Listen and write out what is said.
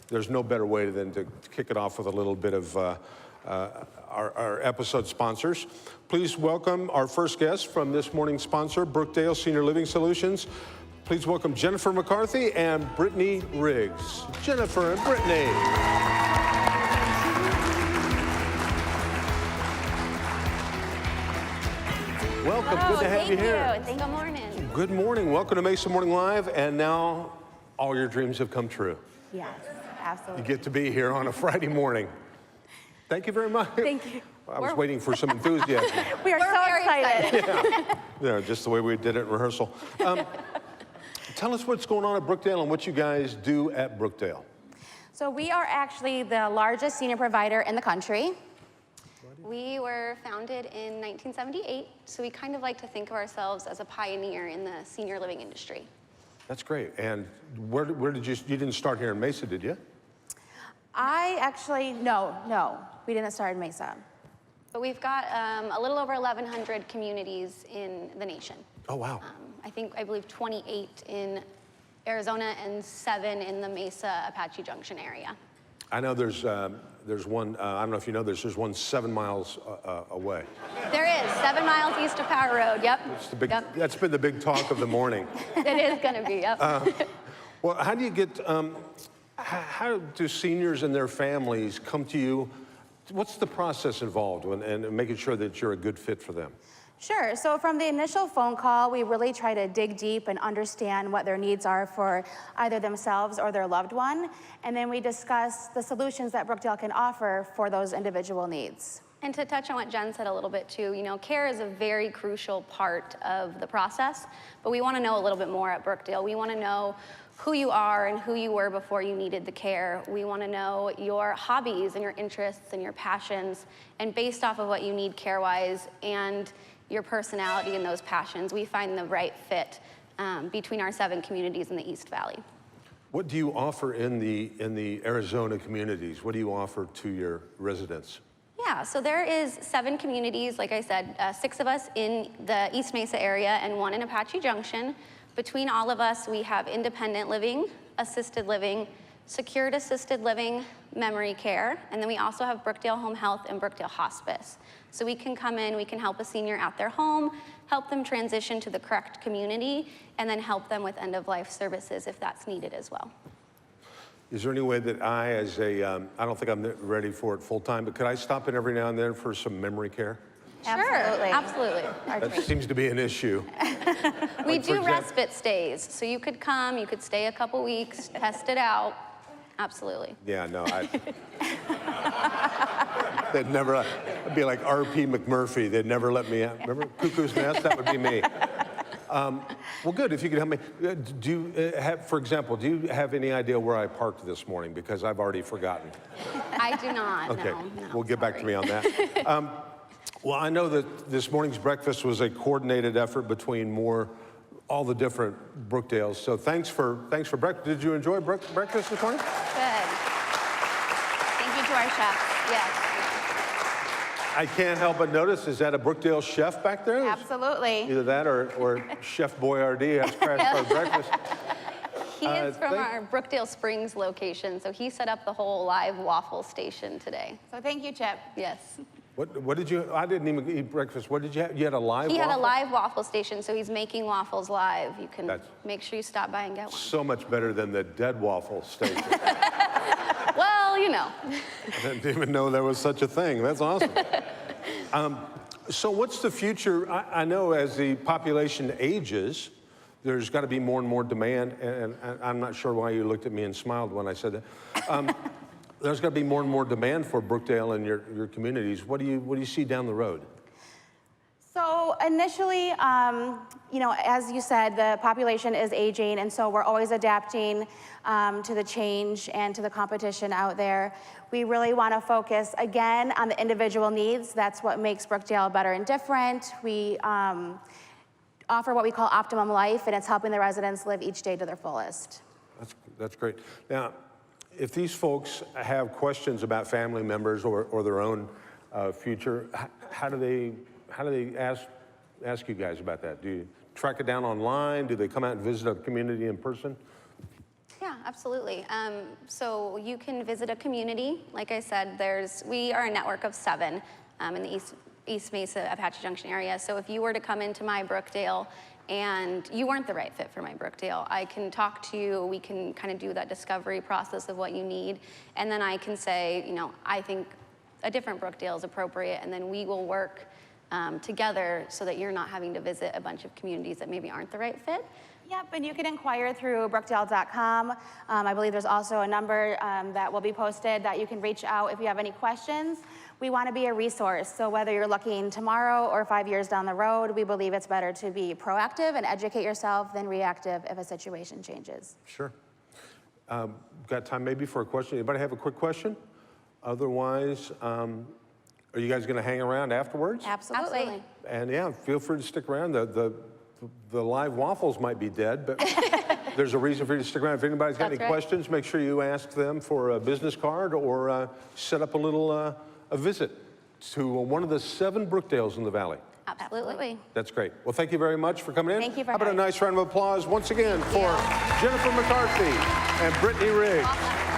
there's no better way than to kick it off with a little bit of our episode sponsors. Please welcome our first guest from this morning's sponsor, Brookdale Senior Living Solutions. Please welcome Jennifer McCarthy and Brittany Riggs. Jennifer and Brittany. Welcome. Hello, good to have you here. Good morning. Good morning. Welcome to Mesa Morning Live. And now all your dreams have come true. Yes, absolutely. You get to be here on a Friday morning. Thank you very much. Thank you. I was waiting for some enthusiasm. We're so excited. Yeah, just the way we did it in rehearsal. Tell us what's going on at Brookdale and what you guys do at Brookdale. So we are actually the largest senior provider in the country. We were founded in 1978, so we kind of like to think of ourselves as a pioneer in the senior living industry. That's great. And where did you didn't start here in Mesa, did you? No, we didn't start in Mesa. But we've got a little over 1,100 communities in the nation. Oh, wow. I believe 28 in Arizona and 7 in the Mesa Apache Junction area. I know there's one, I don't know if you know this, there's one 7 miles away. There is, 7 miles east of Power Road, yep. That's been the big talk of the morning. It is gonna be, yep. Well, how do you get, how do seniors and their families come to you? What's the process involved in making sure that you're a good fit for them? Sure, so from the initial phone call, we really try to dig deep and understand what their needs are for either themselves or their loved one, and then we discuss the solutions that Brookdale can offer for those individual needs. And to touch on what Jen said a little bit too, you know, care is a very crucial part of the process, but we want to know a little bit more at Brookdale. We want to know who you are and who you were before you needed the care. We want to know your hobbies and your interests and your passions, and based off of what you need care-wise and your personality and those passions, we find the right fit between our 7 communities in the East Valley. What do you offer in the Arizona communities? What do you offer to your residents? Yeah, so there is 7 communities, like I said, 6 of us in the East Mesa area and 1 in Apache Junction. Between all of us, we have independent living, assisted living, secured assisted living, memory care, and then we also have Brookdale Home Health and Brookdale Hospice. So we can come in, we can help a senior at their home, help them transition to the correct community, and then help them with end-of-life services if that's needed as well. Is there any way that I don't think I'm ready for it full-time, but could I stop in every now and then for some memory care? Absolutely. Absolutely. That seems to be an issue. We do respite stays, so you could come, you could stay a couple weeks, test it out. Absolutely. Yeah, no, they'd never, I'd be like R.P. McMurphy. They'd never let me out. Remember Cuckoo's Nest? That would be me. Well, good, if you could help me. Do you have, for example, do you have any idea where I parked this morning? Because I've already forgotten. I do not, okay. No, we'll get back to me on that. Well, I know that this morning's breakfast was a coordinated effort between all the different Brookdales. So thanks for breakfast. Did you enjoy breakfast this morning? Good. Thank you to our chefs. Yes. I can't help but notice, is that a Brookdale chef back there? Absolutely. Either that or Chef Boyardee has crashed our breakfast. He is from our Brookdale Springs location, so he set up the whole live waffle station today. So thank you, Chip. Yes. What did you, I didn't even eat breakfast. What did you have? You had a live waffle? He had a live waffle station, so he's making waffles live. You can make sure you stop by and get one. So much better than the dead waffle station. Well, you know. I didn't even know there was such a thing. That's awesome. So what's the future? I know as the population ages, there's got to be more and more demand, and I'm not sure why you looked at me and smiled when I said that. There's got to be more and more demand for Brookdale and your communities. What do you see down the road? So initially, you know, as you said, the population is aging, and so we're always adapting to the change and to the competition out there. We really want to focus, again, on the individual needs. That's what makes Brookdale better and different. We offer what we call optimum life, and it's helping the residents live each day to their fullest. That's great. Now, if these folks have questions about family members or their own future, how do they ask you guys about that? Do you track it down online? Do they come out and visit a community in person? Yeah, absolutely. So you can visit a community. Like I said, we are a network of 7 in the East Mesa, Apache Junction area. So if you were to come into my Brookdale and you weren't the right fit for my Brookdale, I can talk to you, we can kind of do that discovery process of what you need, and then I can say, you know, I think a different Brookdale is appropriate, and then we will work together so that you're not having to visit a bunch of communities that maybe aren't the right fit. Yep, and you can inquire through brookdale.com. I believe there's also a number that will be posted that you can reach out if you have any questions. We want to be a resource, so whether you're looking tomorrow or 5 years down the road, we believe it's better to be proactive and educate yourself than reactive if a situation changes. Sure. Got time maybe for a question? Anybody have a quick question? Otherwise, are you guys going to hang around afterwards? Absolutely. And yeah, feel free to stick around. The live waffles might be dead, but there's a reason for you to stick around. If anybody's got any questions, make sure you ask them for a business card or set up a little a visit to one of the 7 Brookdales in the Valley. Absolutely. That's great. Well, thank you very much for coming in. Thank you for How about a having me. nice round of applause once again for Jennifer McCarthy and Brittany Riggs. Awesome.